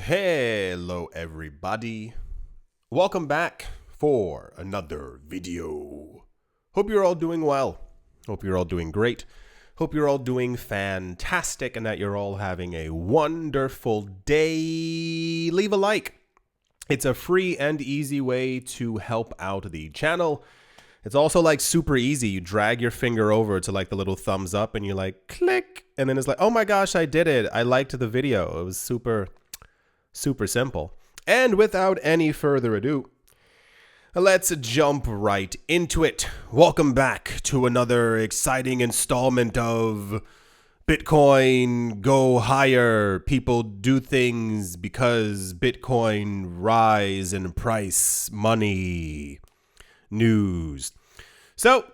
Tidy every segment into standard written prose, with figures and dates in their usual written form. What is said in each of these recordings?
Hello everybody. Welcome back for another video. Hope you're all doing well. Hope you're all doing great. Hope you're all doing fantastic and that you're all having a wonderful day. Leave a like. It's a free and easy way to help out the channel. It's also like super easy. You drag your finger over to like the little thumbs up and you like click and then it's like, oh my gosh, I did it. I liked the video. It was super simple. And without any further ado, let's jump right into it. Welcome back to another exciting installment of Bitcoin Go Higher. People do things because Bitcoin rise in price, money, news. So,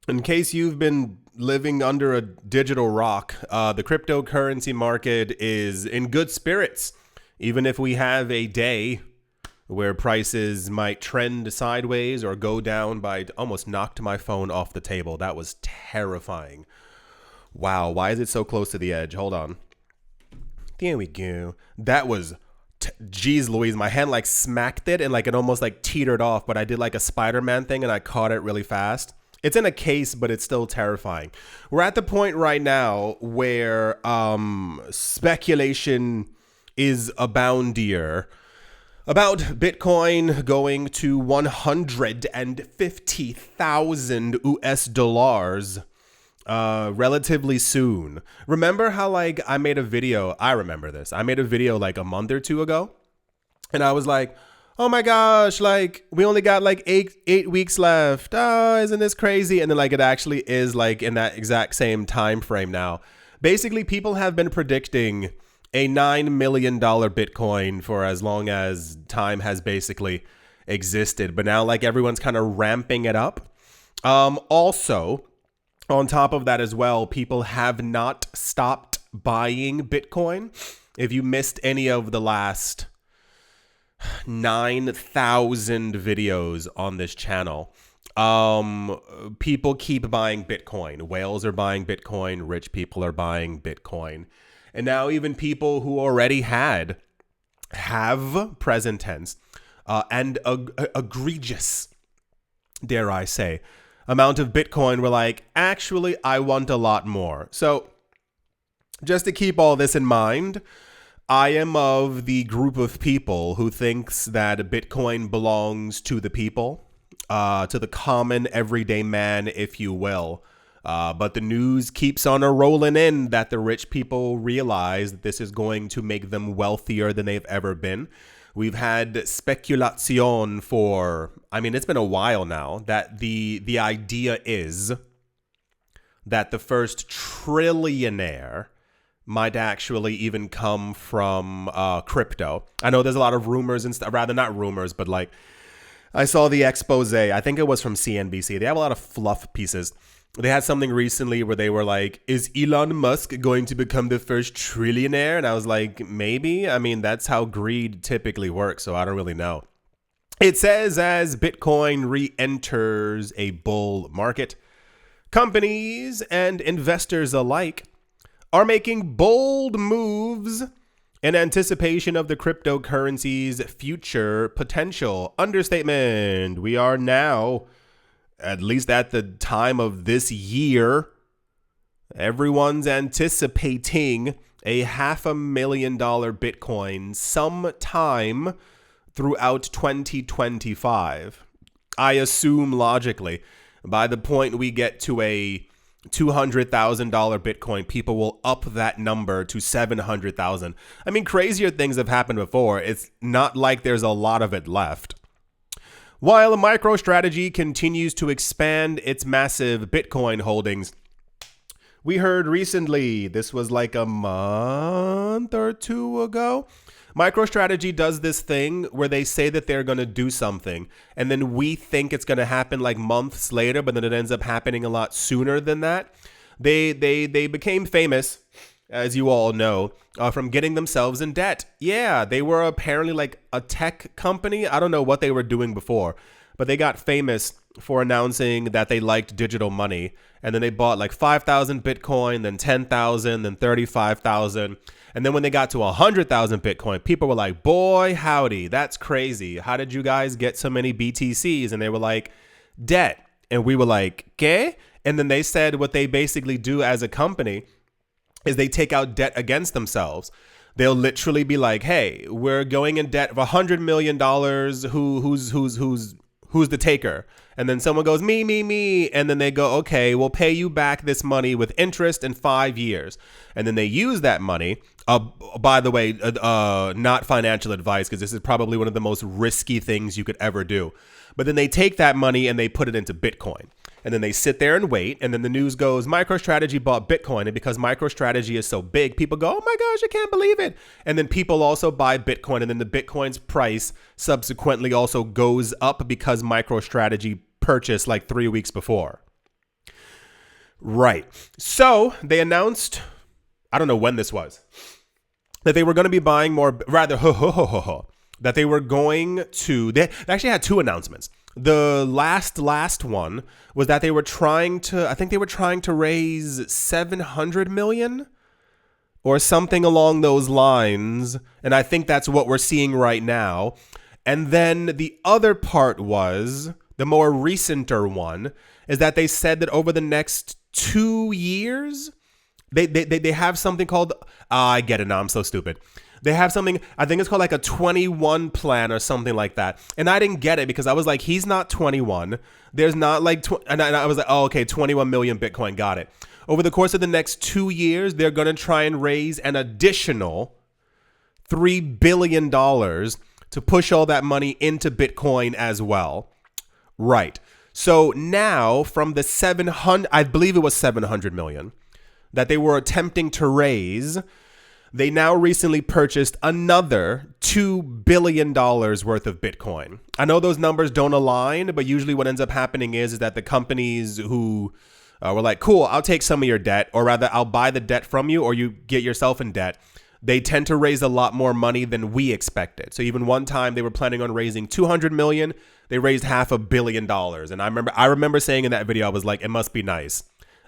in case you've been living under a digital rock, the cryptocurrency market is in good spirits. Even if we have a day where prices might trend sideways or go down by almost knocked my phone off the table. That was terrifying. Wow, why is it so close to the edge? Hold on. There we go. That was, geez Louise, my hand like smacked it and like it almost like teetered off, but I did like a Spider-Man thing and I caught it really fast. It's in a case, but it's still terrifying. We're at the point right now where speculation is aboundier about Bitcoin going to 150,000 US dollars relatively soon. Remember how like I made a video? I remember this. I made a video like a month or two ago and I was like, oh my gosh, like we only got like eight weeks left. Oh, isn't this crazy? And then like it actually is like in that exact same time frame now. Basically, people have been predicting a $9 million Bitcoin for as long as time has basically existed. But now like everyone's kind of ramping it up. Also, on top of that as well, people have not stopped buying Bitcoin. If you missed any of the last 9,000 videos on this channel, people keep buying Bitcoin. Whales are buying Bitcoin. Rich people are buying Bitcoin. And now even people who already have present tense and egregious, dare I say, amount of Bitcoin were like, actually, I want a lot more. So just to keep all this in mind, I am of the group of people who thinks that Bitcoin belongs to the people, to the common everyday man, if you will. But the news keeps on rolling in that the rich people realize that this is going to make them wealthier than they've ever been. We've had speculation for, I mean, it's been a while now that the idea is that the first trillionaire might actually even come from crypto. I know there's a lot of rumors and stuff, rather not rumors, but like I saw the expose. I think it was from CNBC. They have a lot of fluff pieces. They had something recently where they were like, is Elon Musk going to become the first trillionaire? And I was like, maybe. I mean, that's how greed typically works, so I don't really know. It says as Bitcoin re-enters a bull market, companies and investors alike are making bold moves in anticipation of the cryptocurrency's future potential. Understatement. We are now, at least at the time of this year, everyone's anticipating a $500,000 Bitcoin sometime throughout 2025. I assume logically, by the point we get to a $200,000 Bitcoin, people will up that number to 700,000. I mean, crazier things have happened before. It's not like there's a lot of it left. While MicroStrategy continues to expand its massive Bitcoin holdings, we heard recently, this was like a month or two ago, MicroStrategy does this thing where they say that they're going to do something, and then we think it's going to happen like months later, but then it ends up happening a lot sooner than that. They became famous, as you all know, from getting themselves in debt. Yeah, they were apparently like a tech company. I don't know what they were doing before, but they got famous for announcing that they liked digital money. And then they bought like 5,000 Bitcoin, then 10,000, then 35,000. And then when they got to 100,000 Bitcoin, people were like, boy, howdy, that's crazy. How did you guys get so many BTCs? And they were like, debt. And we were like, ¿qué? And then they said what they basically do as a company is they take out debt against themselves. They'll literally be like, hey, we're going in debt of $100 million. Who's the taker? And then someone goes, me. And then they go, okay, we'll pay you back this money with interest in 5 years. And then they use that money. By the way, not financial advice, because this is probably one of the most risky things you could ever do. But then they take that money and they put it into Bitcoin. And then they sit there and wait. And then the news goes, MicroStrategy bought Bitcoin. And because MicroStrategy is so big, people go, oh my gosh, I can't believe it. And then people also buy Bitcoin. And then the Bitcoin's price subsequently also goes up because MicroStrategy purchased like 3 weeks before. Right. So they announced, I don't know when this was, that they were going to be buying more, rather, that they were going to, they actually had two announcements. The last one was that they were trying to raise 700 million or something along those lines. And I think that's what we're seeing right now. And then the other part was, the more recenter one, is that they said that over the next 2 years, they have something called, I get it now, I'm so stupid. They have something, I think it's called like a 21 plan or something like that. And I didn't get it because I was like, he's not 21. There's not like, and I was like, oh, okay, 21 million Bitcoin, got it. Over the course of the next 2 years, they're going to try and raise an additional $3 billion to push all that money into Bitcoin as well. Right. So now from the 700, I believe it was 700 million that they were attempting to raise, they now recently purchased another $2 billion worth of Bitcoin. I know those numbers don't align, but usually what ends up happening is that the companies who were like, cool, I'll take some of your debt, or rather I'll buy the debt from you, or you get yourself in debt. They tend to raise a lot more money than we expected. So even one time they were planning on raising 200 million, they raised $500 million. And I remember saying in that video, I was like, it must be nice.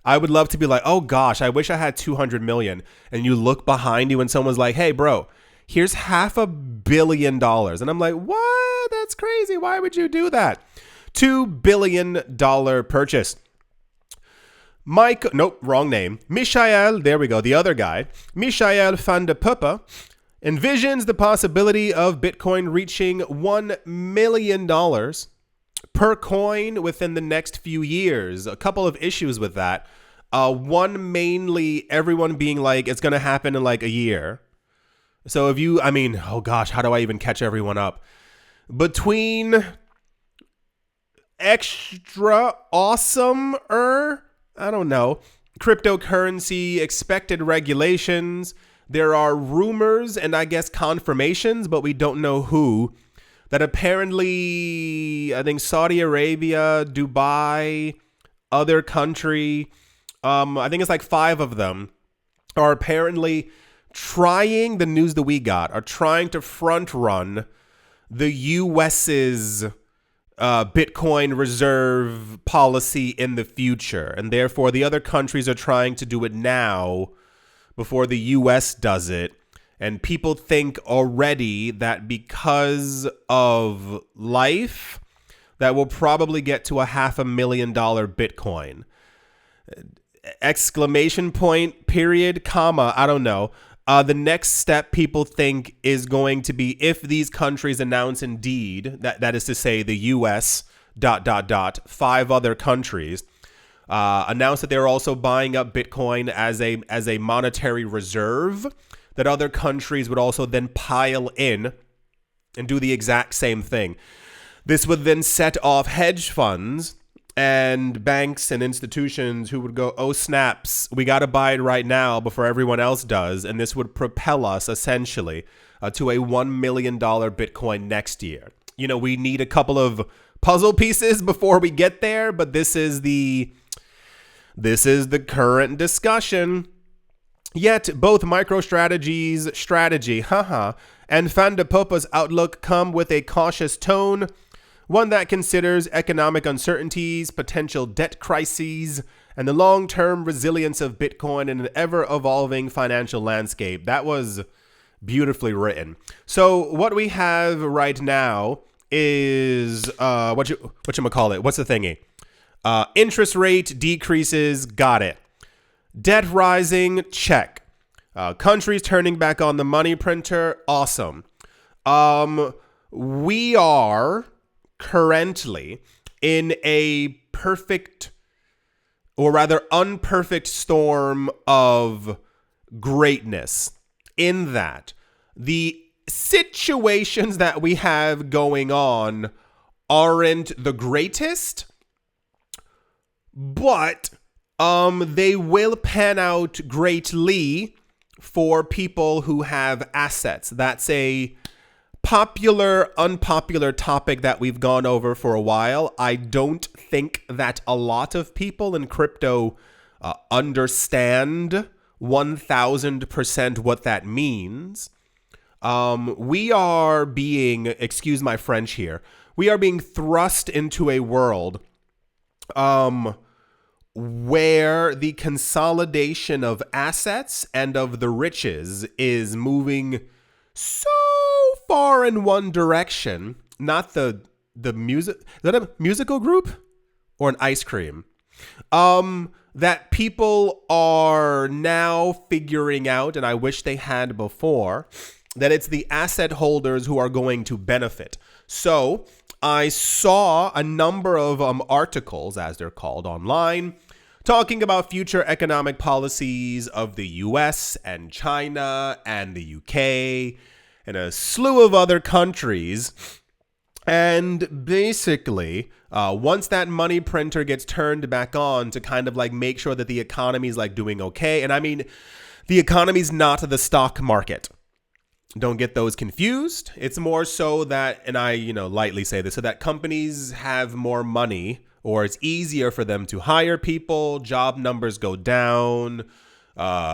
I would love to be like, oh gosh, I wish I had 200 million. And you look behind you and someone's like, hey bro, here's $500 million. And I'm like, what? That's crazy. Why would you do that? $2 billion purchase. Nope, wrong name. Michael, there we go, the other guy. Michael van de Puppe envisions the possibility of Bitcoin reaching $1 million per coin within the next few years. A couple of issues with that. One, mainly everyone being like, it's going to happen in like a year. So if you, oh gosh, how do I even catch everyone up? Between extra awesome I don't know, cryptocurrency expected regulations, there are rumors and I guess confirmations, but we don't know who, that apparently, I think Saudi Arabia, Dubai, other country, I think it's like 5 of them, are apparently trying, the news that we got, are trying to front run the US's Bitcoin reserve policy in the future. And therefore, the other countries are trying to do it now before the US does it. And people think already that because of life, that we'll probably get to a $500,000 Bitcoin. Exclamation point, period, comma, I don't know. The next step people think is going to be, if these countries announce indeed, that is to say the US, 5 other countries, announce that they're also buying up Bitcoin as a monetary reserve, that other countries would also then pile in and do the exact same thing. This would then set off hedge funds and banks and institutions who would go, oh snaps, we got to buy it right now before everyone else does. And this would propel us essentially to a $1 million Bitcoin next year. You know, we need a couple of puzzle pieces before we get there, but this is the current discussion. Yet both MicroStrategy's strategy, and Van de Puppe's outlook come with a cautious tone, one that considers economic uncertainties, potential debt crises, and the long-term resilience of Bitcoin in an ever-evolving financial landscape. That was beautifully written. So what we have right now is whatchamacallit? What's the thingy? Interest rate decreases, got it. Debt rising, check. Countries turning back on the money printer, awesome. We are currently in a perfect, or rather unperfect storm of greatness, in that the situations that we have going on aren't the greatest, but they will pan out greatly for people who have assets. That's a popular, unpopular topic that we've gone over for a while. I don't think that a lot of people in crypto understand 1000% what that means. We are being, excuse my French here, we are being thrust into a world where the consolidation of assets and of the riches is moving so far in one direction. Not the music, is that a musical group or an ice cream? That people are now figuring out, and I wish they had before, that it's the asset holders who are going to benefit. So I saw a number of articles, as they're called, online, talking about future economic policies of the US and China and the UK and a slew of other countries. And basically, once that money printer gets turned back on to kind of like make sure that the economy is like doing okay. And I mean, the economy's not the stock market. Don't get those confused. It's more so that, and I, lightly say this, so that companies have more money, or it's easier for them to hire people, job numbers go down,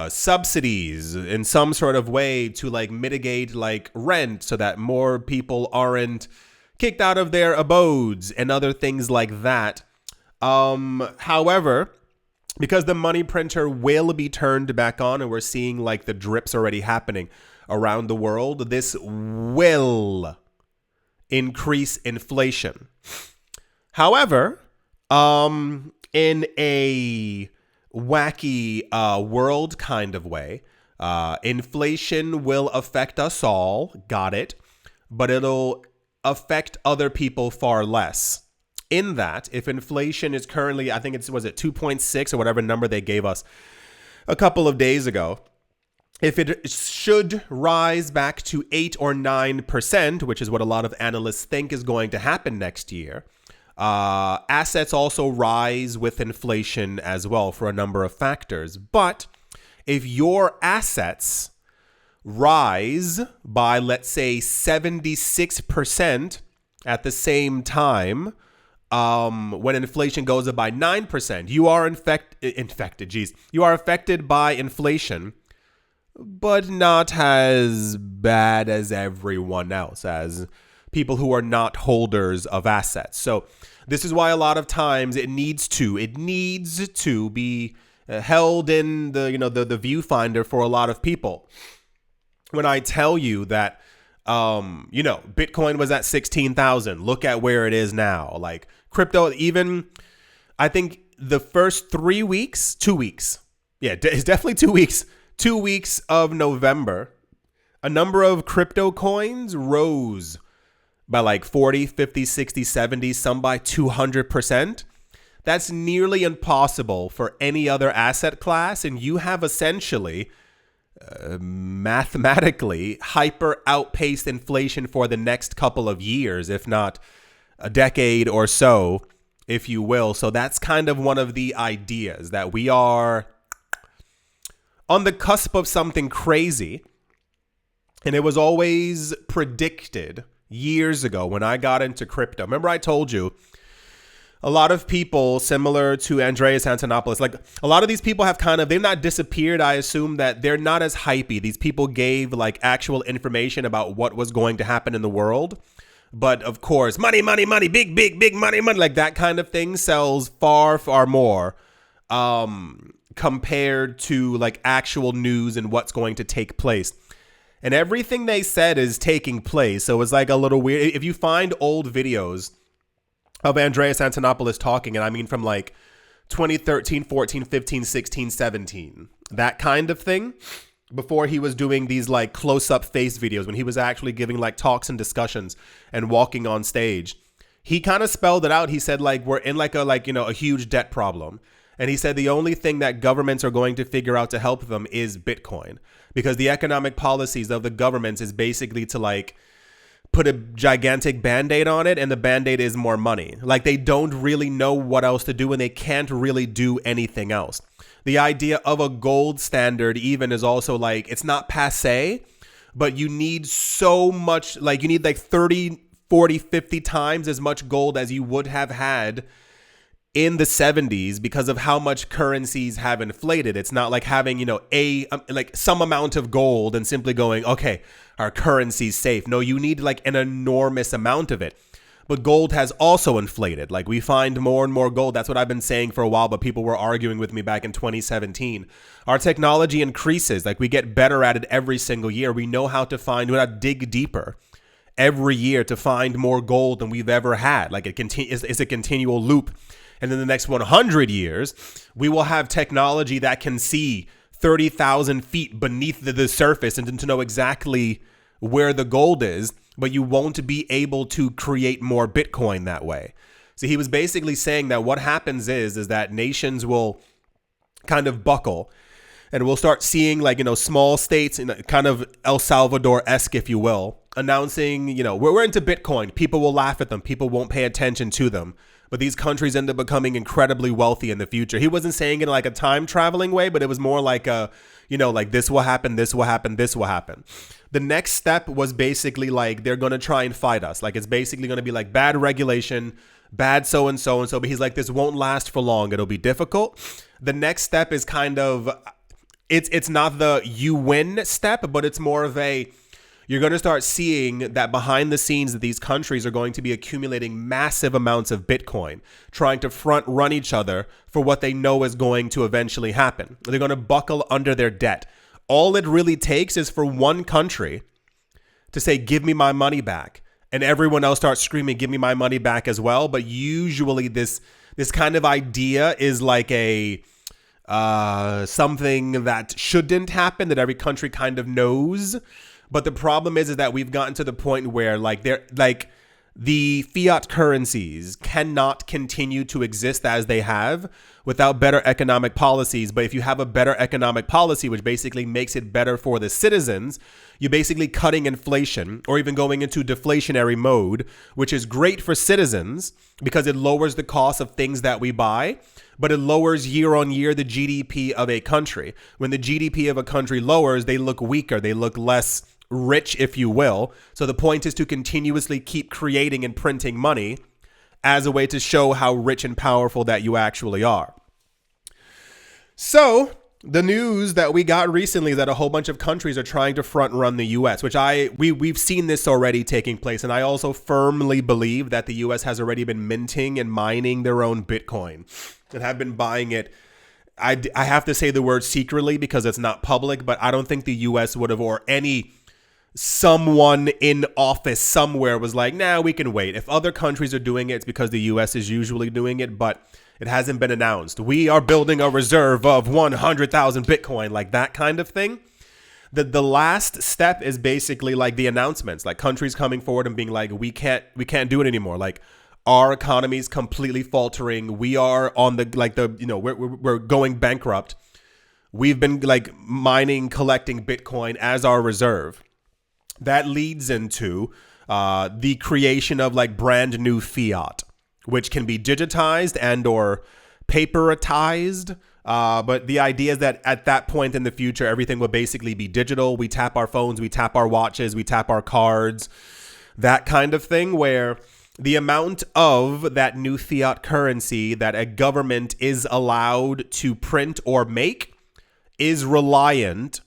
subsidies in some sort of way to like mitigate like rent so that more people aren't kicked out of their abodes and other things like that. However, because the money printer will be turned back on and we're seeing like the drips already happening around the world, this will increase inflation. However, in a wacky world kind of way, inflation will affect us all, got it, but it'll affect other people far less. In that, if inflation is currently, I think was it 2.6 or whatever number they gave us a couple of days ago, if it should rise back to 8 or 9%, which is what a lot of analysts think is going to happen next year, assets also rise with inflation as well for a number of factors. But if your assets rise by, let's say, 76% at the same time, when inflation goes up by 9%, you are you are affected by inflation, but not as bad as everyone else, as people who are not holders of assets. So this is why a lot of times it needs to be held in the viewfinder for a lot of people. When I tell you that, Bitcoin was at 16,000, look at where it is now. Like crypto, even I think the first 2 weeks, it's definitely 2 weeks. 2 weeks of November, a number of crypto coins rose by like 40, 50, 60, 70, some by 200%. That's nearly impossible for any other asset class. And you have essentially mathematically hyper outpaced inflation for the next couple of years, if not a decade or so, if you will. So that's kind of one of the ideas, that we are on the cusp of something crazy. And it was always predicted years ago when I got into crypto. Remember I told you a lot of people similar to Andreas Antonopoulos, like a lot of these people have they've not disappeared. I assume that they're not as hypey. These people gave like actual information about what was going to happen in the world. But of course, money, big money, like that kind of thing sells far, far more compared to like actual news and what's going to take place. And everything they said is taking place. So it's like a little weird. If you find old videos of Andreas Antonopoulos talking, and I mean from like 2013, 14, 15, 16, 17, that kind of thing, before he was doing these like close-up face videos, when he was actually giving like talks and discussions and walking on stage, he kind of spelled it out. He said like we're in like a huge debt problem. And he said the only thing that governments are going to figure out to help them is Bitcoin, because the economic policies of the governments is basically to like put a gigantic Band-Aid on it, and the Band-Aid is more money. Like they don't really know what else to do, and they can't really do anything else. The idea of a gold standard even is also like, it's not passe, but you need so much, like you need like 30, 40, 50 times as much gold as you would have had in the 70s because of how much currencies have inflated. It's not like having, like some amount of gold and simply going, okay, our currency's safe. No, you need like an enormous amount of it. But gold has also inflated. Like we find more and more gold. That's what I've been saying for a while, but people were arguing with me back in 2017. Our technology increases. Like we get better at it every single year. We know how to dig deeper every year to find more gold than we've ever had. Like it's a continual loop. And in the next 100 years, we will have technology that can see 30,000 feet beneath the surface and to know exactly where the gold is, but you won't be able to create more Bitcoin that way. So he was basically saying that what happens is that nations will kind of buckle, and we'll start seeing like, small states in kind of El Salvador-esque, if you will, announcing, we're into Bitcoin. People will laugh at them. People won't pay attention to them. But these countries end up becoming incredibly wealthy in the future. He wasn't saying it in like a time traveling way, but it was more like like this will happen, this will happen, this will happen. The next step was basically like they're going to try and fight us. Like it's basically going to be like bad regulation, bad so and so and so. But he's like, this won't last for long. It'll be difficult. The next step is kind of, it's not the you win step, but it's more of you're going to start seeing that behind the scenes that these countries are going to be accumulating massive amounts of Bitcoin, trying to front run each other for what they know is going to eventually happen. They're going to buckle under their debt. All it really takes is for one country to say, give me my money back. And everyone else starts screaming, give me my money back as well. But usually this kind of idea is like a something that shouldn't happen, that every country kind of knows. But the problem is that we've gotten to the point where the fiat currencies cannot continue to exist as they have without better economic policies. But if you have a better economic policy, which basically makes it better for the citizens, you're basically cutting inflation or even going into deflationary mode, which is great for citizens because it lowers the cost of things that we buy, but it lowers year on year the GDP of a country. When the GDP of a country lowers, they look weaker, they look less rich, if you will. So the point is to continuously keep creating and printing money as a way to show how rich and powerful that you actually are. So the news that we got recently is that a whole bunch of countries are trying to front run the US, which we've seen this already taking place. And I also firmly believe that the US has already been minting and mining their own Bitcoin and have been buying it. I have to say the word secretly because it's not public, but I don't think the US would have, or someone in office somewhere was like, nah, we can wait. If other countries are doing it, it's because the US is usually doing it, but it hasn't been announced. We are building a reserve of 100,000 Bitcoin, like that kind of thing. The last step is basically like the announcements, like countries coming forward and being like, we can't do it anymore. Like our economy is completely faltering. We are on we're going bankrupt. We've been like mining, collecting Bitcoin as our reserve. That leads into the creation of like brand new fiat, which can be digitized and or paperitized. But the idea is that at that point in the future, everything will basically be digital. We tap our phones, we tap our watches, we tap our cards, that kind of thing, where the amount of that new fiat currency that a government is allowed to print or make is reliant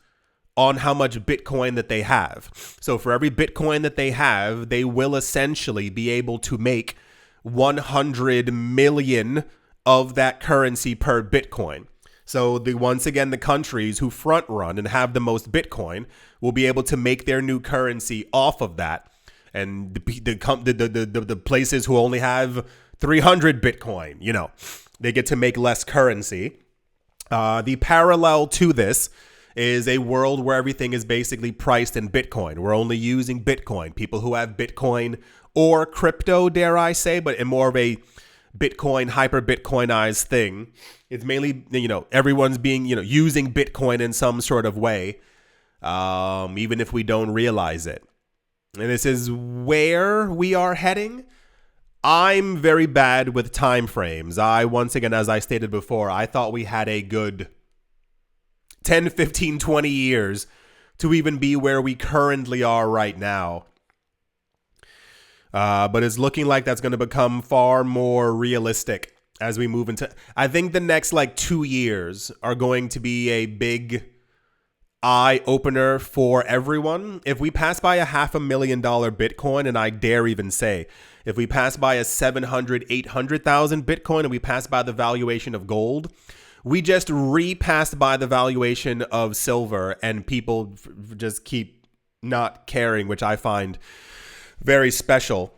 on how much Bitcoin that they have. So for every Bitcoin that they have, they will essentially be able to make 100 million of that currency per Bitcoin. So once again, the countries who front run and have the most Bitcoin will be able to make their new currency off of that. And the places who only have 300 Bitcoin, they get to make less currency. The parallel to this is a world where everything is basically priced in Bitcoin. We're only using Bitcoin. People who have Bitcoin or crypto, dare I say, but in more of a Bitcoin, hyper Bitcoinized thing. It's mainly, everyone's being, using Bitcoin in some sort of way, even if we don't realize it. And this is where we are heading. I'm very bad with time frames. Once again, as I stated before, I thought we had a good 10, 15, 20 years to even be where we currently are right now. But it's looking like that's going to become far more realistic as we move into... I think the next 2 years are going to be a big eye-opener for everyone. If we pass by a $500,000 Bitcoin, and I dare even say, if we pass by a 700, 800,000 Bitcoin, and we pass by the valuation of gold, we just repassed by the valuation of silver, and people just keep not caring, which I find very special.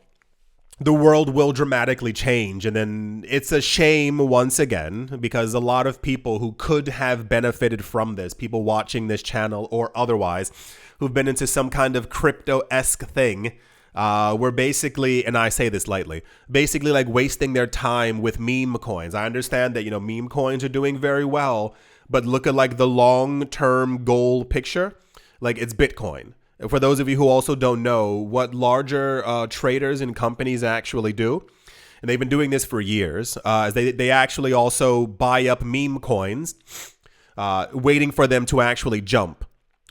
The world will dramatically change. And then it's a shame once again, because a lot of people who could have benefited from this, people watching this channel or otherwise, who've been into some kind of crypto-esque thing, were basically, and I say this lightly, basically wasting their time with meme coins. I understand that, meme coins are doing very well, but look at the long-term goal picture. It's Bitcoin. For those of you who also don't know what larger traders and companies actually do, and they've been doing this for years, they actually also buy up meme coins, waiting for them to actually jump.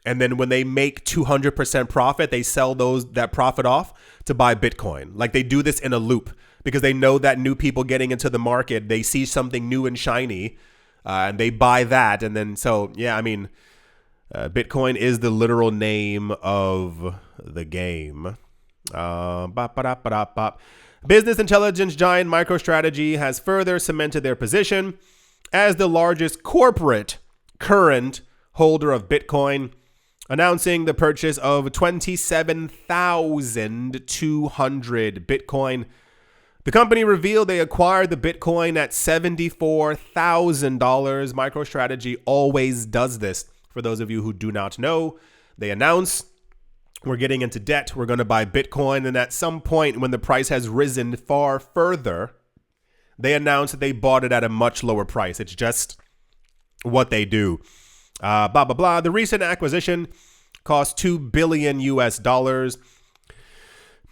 And then when they make 200% profit, they sell that profit off to buy Bitcoin. They do this in a loop because they know that new people getting into the market, they see something new and shiny, and they buy that. And then, Bitcoin is the literal name of the game. Business intelligence giant MicroStrategy has further cemented their position as the largest corporate current holder of Bitcoin, announcing the purchase of 27,200 Bitcoin. The company revealed they acquired the Bitcoin at $74,000. MicroStrategy always does this. For those of you who do not know, they announce we're getting into debt, we're going to buy Bitcoin, and at some point when the price has risen far further, they announce that they bought it at a much lower price. It's just what they do. The recent acquisition cost $2 billion US.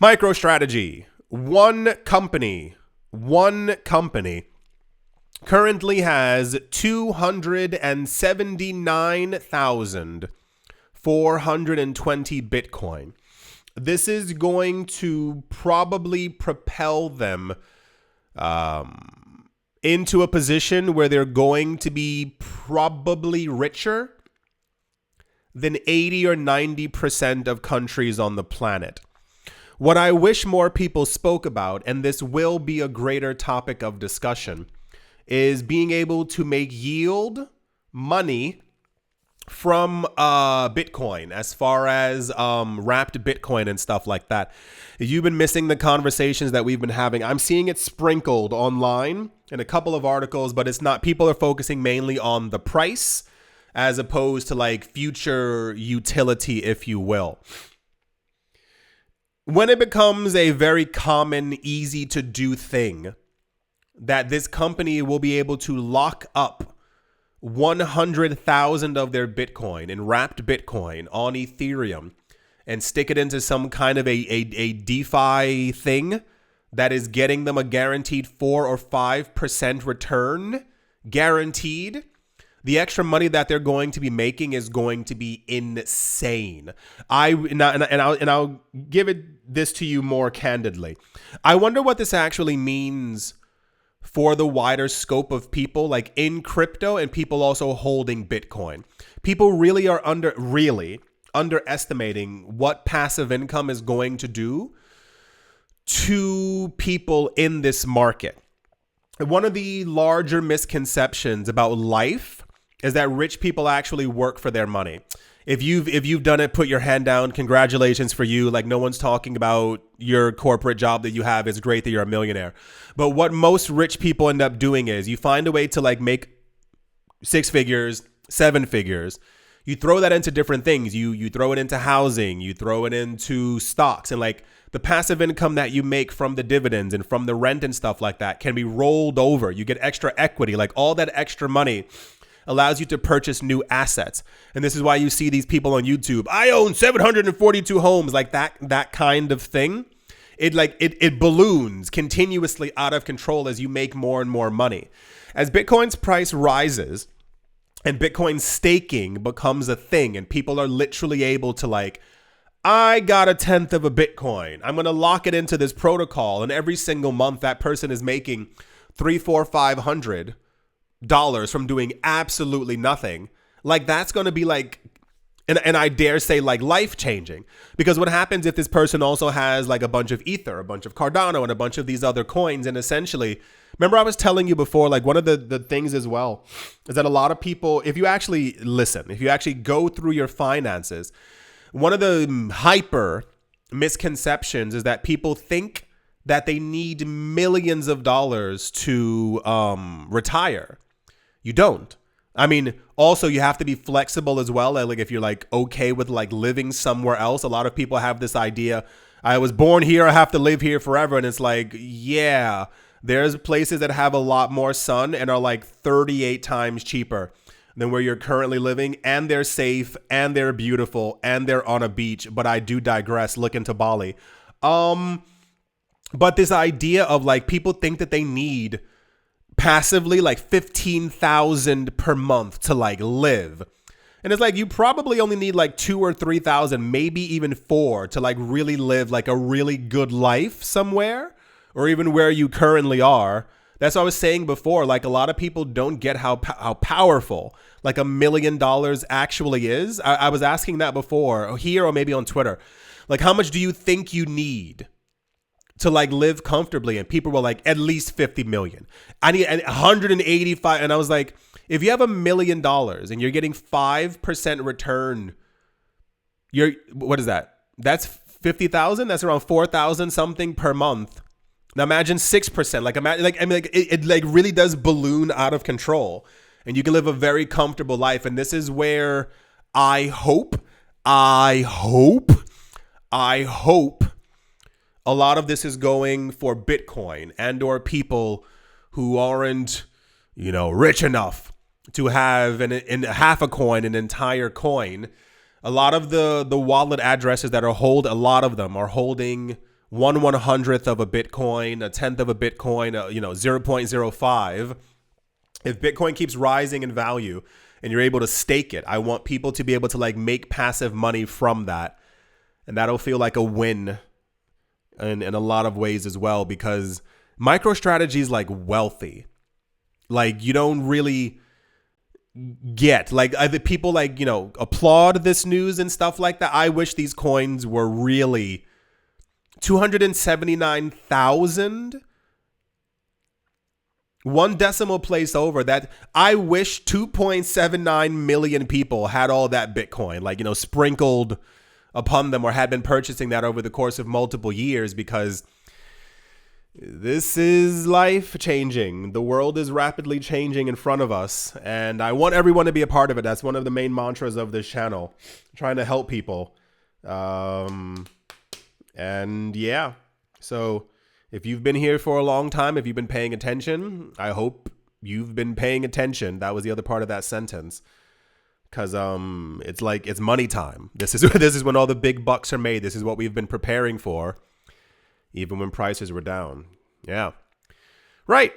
MicroStrategy, one company, currently has 279,420 Bitcoin. This is going to probably propel them into a position where they're going to be probably richer than 80 or 90% of countries on the planet. What I wish more people spoke about, and this will be a greater topic of discussion, is being able to make yield money from Bitcoin, as far as wrapped Bitcoin and stuff like that. If you've been missing the conversations that we've been having, I'm seeing it sprinkled online in a couple of articles, but it's not. People are focusing mainly on the price as opposed to future utility, if you will. When it becomes a very common, easy to do thing that this company will be able to lock up 100,000 of their Bitcoin in wrapped Bitcoin on Ethereum and stick it into some kind of a DeFi thing that is getting them a guaranteed 4 or 5% return, guaranteed, the extra money that they're going to be making is going to be insane. I'll give this to you more candidly. I wonder what this actually means for the wider scope of people in crypto and people also holding Bitcoin. People really are underestimating what passive income is going to do to people in this market. one of the larger misconceptions about life is that rich people actually work for their money. If you've done it, put your hand down. Congratulations for you. Like, no one's talking about your corporate job that you have. It's great that you're a millionaire. But what most rich people end up doing is you find a way to like make 6 figures, 7 figures. You throw that into different things. You throw it into housing, you throw it into stocks, and like the passive income that you make from the dividends and from the rent and stuff like that can be rolled over. You get extra equity, like all that extra money allows you to purchase new assets. And this is why you see these people on YouTube, I own 742 homes, like that kind of thing. It balloons continuously out of control as you make more and more money. As Bitcoin's price rises and Bitcoin staking becomes a thing and people are literally able to like, I got 1/10 of a Bitcoin. I'm going to lock it into this protocol. And every single month that person is making $300, $400, $500 from doing absolutely nothing. Like that's going to be like, and I dare say like life changing, because what happens if this person also has like a bunch of Ether, a bunch of Cardano and a bunch of these other coins, and essentially, remember I was telling you before, like one of the things as well is that a lot of people, if you actually listen, if you actually go through your finances, one of the hyper misconceptions is that people think that they need millions of dollars to retire. You don't. I mean, also you have to be flexible as well. Like if you're like okay with like living somewhere else, a lot of people have this idea, I was born here, I have to live here forever. And it's like, yeah, there's places that have a lot more sun and are like 38 times cheaper than where you're currently living. And they're safe and they're beautiful and they're on a beach. But I do digress. Look into Bali. But this idea of like people think that they need passively like 15,000 per month to like live. And it's like, you probably only need like 2,000 or 3,000, maybe even 4 to like really live like a really good life somewhere, or even where you currently are. That's what I was saying before. Like a lot of people don't get how powerful like $1 million actually is. I was asking that before here or maybe on Twitter. Like, how much do you think you need to like live comfortably? And people were like, at least 50 million. I need 185. And I was like, if you have $1 million and you're getting 5% return, what is that? That's 50,000. That's around 4,000 something per month. Now imagine 6%. It like really does balloon out of control, and you can live a very comfortable life. And this is where I hope a lot of this is going for Bitcoin and or people who aren't, rich enough to have in half a coin, an entire coin. A lot of the wallet addresses that a lot of them are holding 1/100th of a Bitcoin, 1/10 of a Bitcoin, 0.05. If Bitcoin keeps rising in value and you're able to stake it, I want people to be able to like make passive money from that. And that'll feel like a win in a lot of ways as well, because MicroStrategy is like wealthy. Like you don't really get like the people like, applaud this news and stuff like that. I wish these coins were really 279,000, one decimal place over that. I wish 2.79 million people had all that Bitcoin, like, sprinkled upon them, or had been purchasing that over the course of multiple years, because this is life changing. The world is rapidly changing in front of us, and I want everyone to be a part of it. That's one of the main mantras of this channel, trying to help people. And yeah, so if you've been here for a long time, if you've been paying attention, I hope you've been paying attention. That was the other part of that sentence. Because it's like, it's money time. This is when all the big bucks are made. This is what we've been preparing for, even when prices were down. Yeah. Right.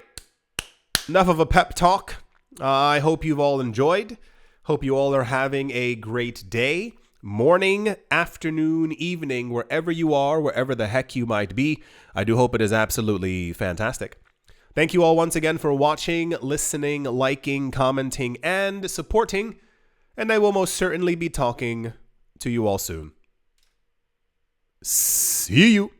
Enough of a pep talk. I hope you've all enjoyed. Hope you all are having a great day, morning, afternoon, evening, wherever you are, wherever the heck you might be. I do hope it is absolutely fantastic. Thank you all once again for watching, listening, liking, commenting, and supporting. And I will most certainly be talking to you all soon. See you.